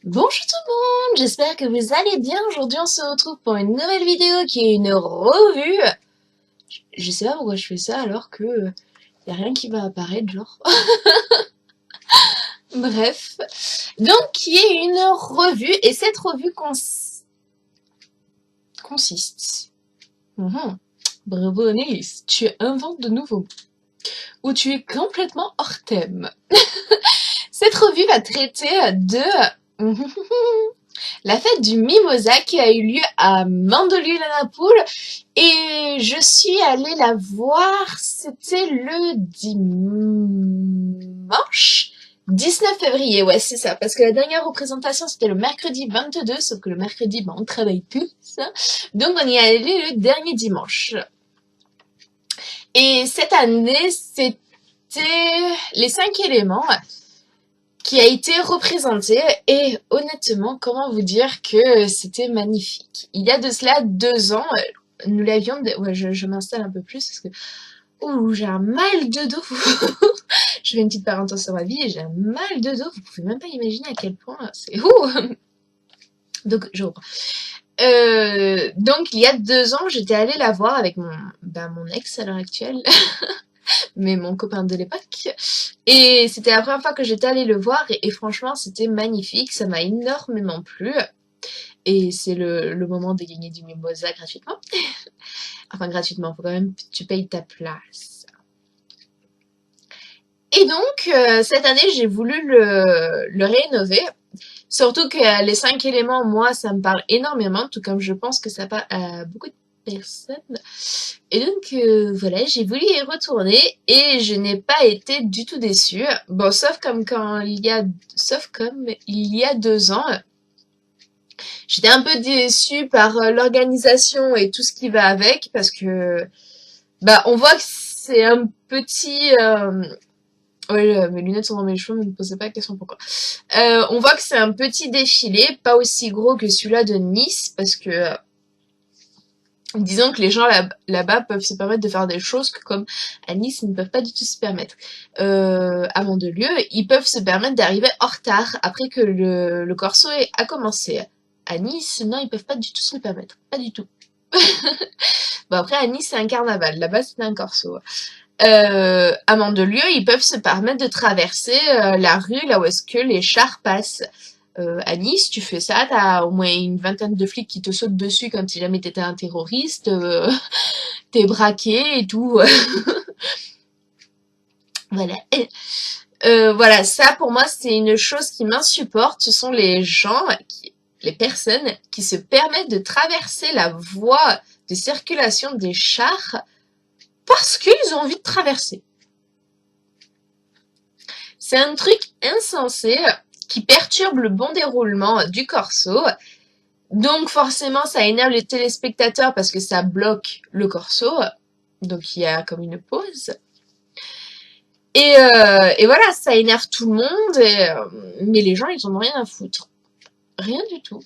Bonjour tout le monde, j'espère que vous allez bien. Aujourd'hui on se retrouve pour une nouvelle vidéo qui est une revue. Je sais pas pourquoi je fais ça alors que y a rien qui va apparaître genre. Bref, donc qui est une revue et cette revue consiste. Bravo Annelise, tu inventes de nouveaux mots. Ou tu es complètement hors thème. Cette revue va traiter de la fête du Mimosa qui a eu lieu à Mandelieu-la-Napoule et je suis allée la voir, c'était le dimanche 19 février, ouais c'est ça, parce que la dernière représentation c'était le mercredi 22, sauf que le mercredi on travaille tous, hein. Donc on y est allé le dernier dimanche. Et cette année c'était les 5 éléments qui a été représenté et honnêtement, comment vous dire que c'était magnifique. Il y a de cela 2 ans, nous l'avions... Ouais, je m'installe un peu plus parce que... Ouh, j'ai un mal de dos. Je fais une petite parenthèse sur ma vie et j'ai un mal de dos. Vous pouvez même pas imaginer à quel point c'est... Ouh. Donc, je reprends. Donc, il y a 2 ans, j'étais allée la voir avec mon ex à l'heure actuelle. Mais mon copain de l'époque. Et c'était la première fois que j'étais allée le voir et franchement c'était magnifique, ça m'a énormément plu. Et c'est le moment de gagner du mimosa gratuitement. Enfin gratuitement, faut quand même que tu payes ta place. Et donc cette année j'ai voulu le rénover. Surtout que les 5 éléments, moi, ça me parle énormément, tout comme je pense que ça parle à beaucoup de personnes. Et donc, voilà, j'ai voulu y retourner et je n'ai pas été du tout déçue. Bon, sauf comme il y a 2 ans, j'étais un peu déçue par l'organisation et tout ce qui va avec parce que, bah, on voit que c'est un petit, ouais, mes lunettes sont dans mes cheveux, mais ne me posez pas la question pourquoi. On voit que c'est un petit défilé, pas aussi gros que celui-là de Nice, parce que disons que les gens là-bas peuvent se permettre de faire des choses que comme à Nice, ils ne peuvent pas du tout se permettre. À Mandelieu, ils peuvent se permettre d'arriver en retard après que le corso a commencé. À Nice, non, ils peuvent pas du tout se le permettre. Pas du tout. Bon, après, à Nice, c'est un carnaval. Là-bas, c'est un corso. À Mandelieu, ils peuvent se permettre de traverser la rue là où est-ce que les chars passent. À Nice, tu fais ça, t'as au moins une vingtaine de flics qui te sautent dessus comme si jamais t'étais un terroriste, t'es braqué et tout. Voilà. Voilà, ça pour moi c'est une chose qui m'insupporte. Ce sont les gens, les personnes qui se permettent de traverser la voie de circulation des chars parce qu'ils ont envie de traverser. C'est un truc insensé qui perturbe le bon déroulement du corso. Donc forcément, ça énerve les téléspectateurs parce que ça bloque le corso. Donc il y a comme une pause. Et voilà, ça énerve tout le monde. Mais les gens, ils en ont rien à foutre. Rien du tout.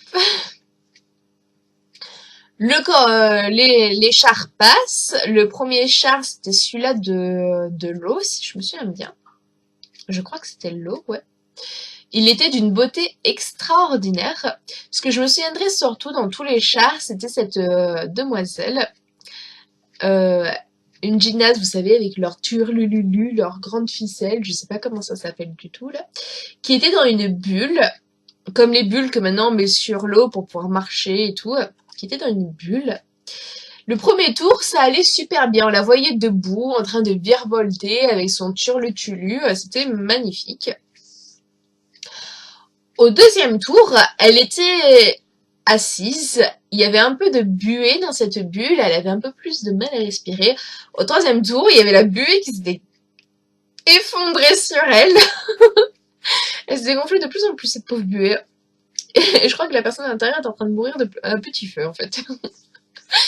Les chars passent. Le premier char, c'était celui-là de l'eau, si je me souviens bien. Je crois que c'était l'eau, ouais. Il était d'une beauté extraordinaire. Ce que je me souviendrai surtout dans tous les chars, c'était cette demoiselle. Une gymnaste, vous savez, avec leur turlululu, leur grande ficelle, je sais pas comment ça s'appelle du tout, là, qui était dans une bulle, comme les bulles que maintenant on met sur l'eau pour pouvoir marcher et tout, qui était dans une bulle. Le premier tour, ça allait super bien. On la voyait debout, en train de virevolter avec son turlutulu. C'était magnifique. Au deuxième tour, elle était assise. Il y avait un peu de buée dans cette bulle. Elle avait un peu plus de mal à respirer. Au troisième tour, il y avait la buée qui s'était effondrée sur elle. Elle se dégonflait de plus en plus, cette pauvre buée. Et je crois que la personne à l'intérieur est en train de mourir de un petit feu, en fait.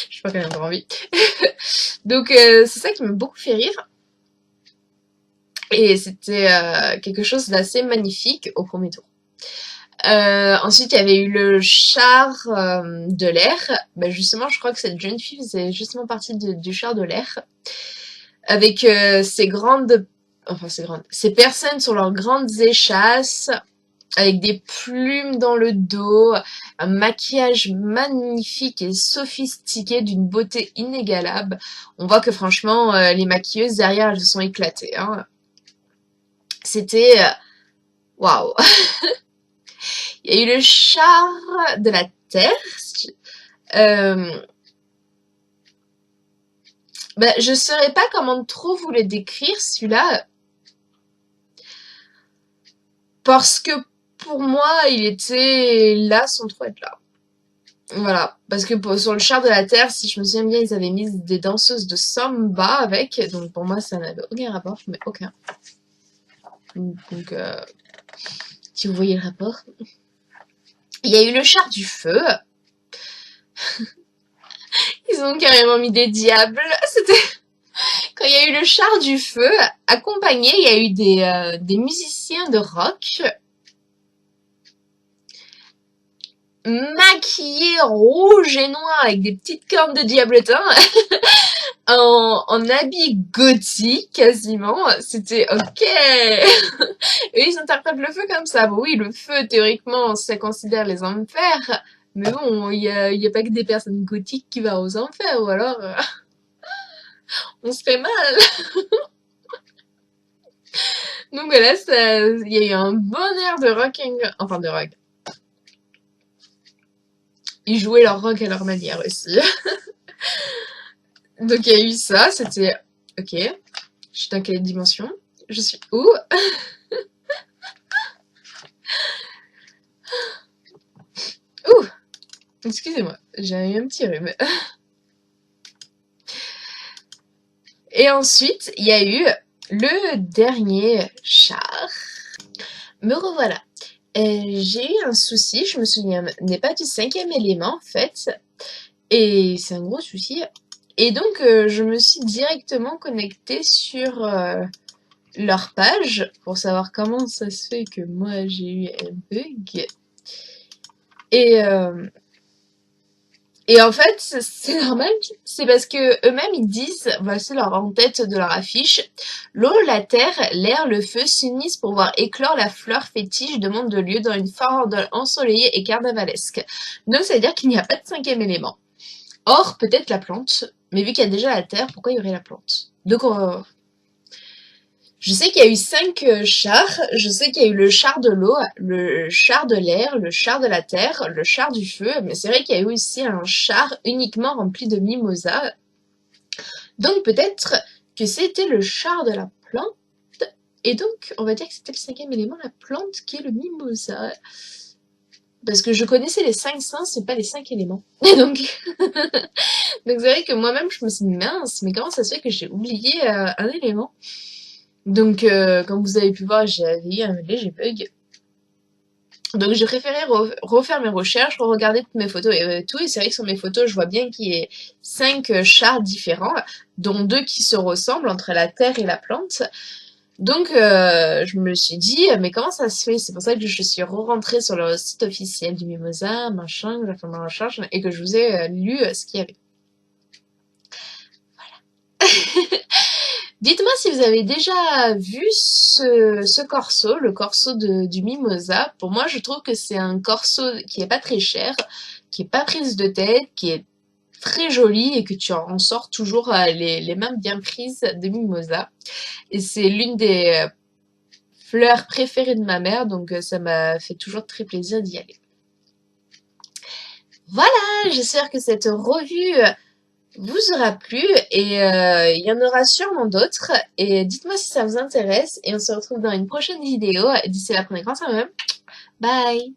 Je sais pas qu'elle a encore envie. Donc, c'est ça qui m'a beaucoup fait rire. Et c'était quelque chose d'assez magnifique au premier tour. Ensuite, il y avait eu le char de l'air. Ben justement, je crois que cette jeune fille faisait justement partie du char de l'air. Avec ces personnes sur leurs grandes échasses. avec des plumes dans le dos, un maquillage magnifique et sophistiqué d'une beauté inégalable. On voit que franchement, les maquilleuses derrière, elles se sont éclatées, hein. C'était waouh. Il y a eu le char de la Terre. Euh, je saurais pas comment trop vous le décrire celui-là, parce que pour moi, il était là sans trop être là. Voilà, parce que sur le char de la Terre, si je me souviens bien, ils avaient mis des danseuses de samba avec, donc pour moi, ça n'avait aucun rapport, mais aucun. Donc, si vous voyez le rapport. Il y a eu le char du feu. Ils ont carrément mis des diables. C'était quand il y a eu le char du feu, accompagné, il y a eu des musiciens de rock maquillés rouge et noir avec des petites cornes de diabletin en habit gothique quasiment. C'était ok. Et ils interprètent le feu comme ça. Bon oui, le feu théoriquement ça considère les enfers, mais bon il y a pas que des personnes gothiques qui vont aux enfers, ou alors on se fait mal. Donc voilà, il y a eu un bon air de rocking, enfin de rock. Ils jouaient leur rock à leur manière aussi. Donc il y a eu ça, c'était ok. Je suis dans quelle dimension? Je suis où? Ouh, excusez-moi, j'ai eu un petit rhume. Et ensuite, il y a eu le dernier char. Me revoilà. J'ai eu un souci, je me souviens pas du 5e élément en fait. Et c'est un gros souci. Et donc, je me suis directement connectée sur leur page pour savoir comment ça se fait que moi j'ai eu un bug. Et en fait, c'est normal, c'est parce que eux-mêmes ils disent, voici leur en-tête de leur affiche, l'eau, la terre, l'air, le feu s'unissent pour voir éclore la fleur fétiche de monde de lieu dans une farandole ensoleillée et carnavalesque. Donc ça veut dire qu'il n'y a pas de 5e élément. Or, peut-être la plante, mais vu qu'il y a déjà la terre, pourquoi il y aurait la plante? Donc je sais qu'il y a eu 5 chars. Je sais qu'il y a eu le char de l'eau, le char de l'air, le char de la terre, le char du feu. Mais c'est vrai qu'il y a eu aussi un char uniquement rempli de mimosas. Donc peut-être que c'était le char de la plante. Et donc, on va dire que c'était le 5e élément, la plante, qui est le mimosa. Parce que je connaissais les 5 sens et pas les 5 éléments. Donc, donc c'est vrai que moi-même, je me suis dit, mince, mais comment ça se fait que j'ai oublié un élément? Donc, comme vous avez pu voir, j'avais eu un léger bug. Donc, j'ai préféré refaire mes recherches, regarder toutes mes photos et tout. Et c'est vrai que sur mes photos, je vois bien qu'il y ait 5 chars différents, dont 2 qui se ressemblent entre la terre et la plante. Donc, je me suis dit, mais comment ça se fait? C'est pour ça que je suis re-rentrée sur le site officiel du Mimosa, machin, que j'ai fait ma recherche et que je vous ai lu ce qu'il y avait. Voilà. Dites-moi si vous avez déjà vu ce corso, le corso du Mimosa. Pour moi, je trouve que c'est un corso qui est pas très cher, qui est pas prise de tête, qui est très joli et que tu en sors toujours les mains bien prises de Mimosa. Et c'est l'une des fleurs préférées de ma mère, donc ça m'a fait toujours très plaisir d'y aller. Voilà, j'espère que cette revue vous aura plu et il y en aura sûrement d'autres. Et dites-moi si ça vous intéresse et on se retrouve dans une prochaine vidéo. D'ici là, prenez soin de vous. Bye!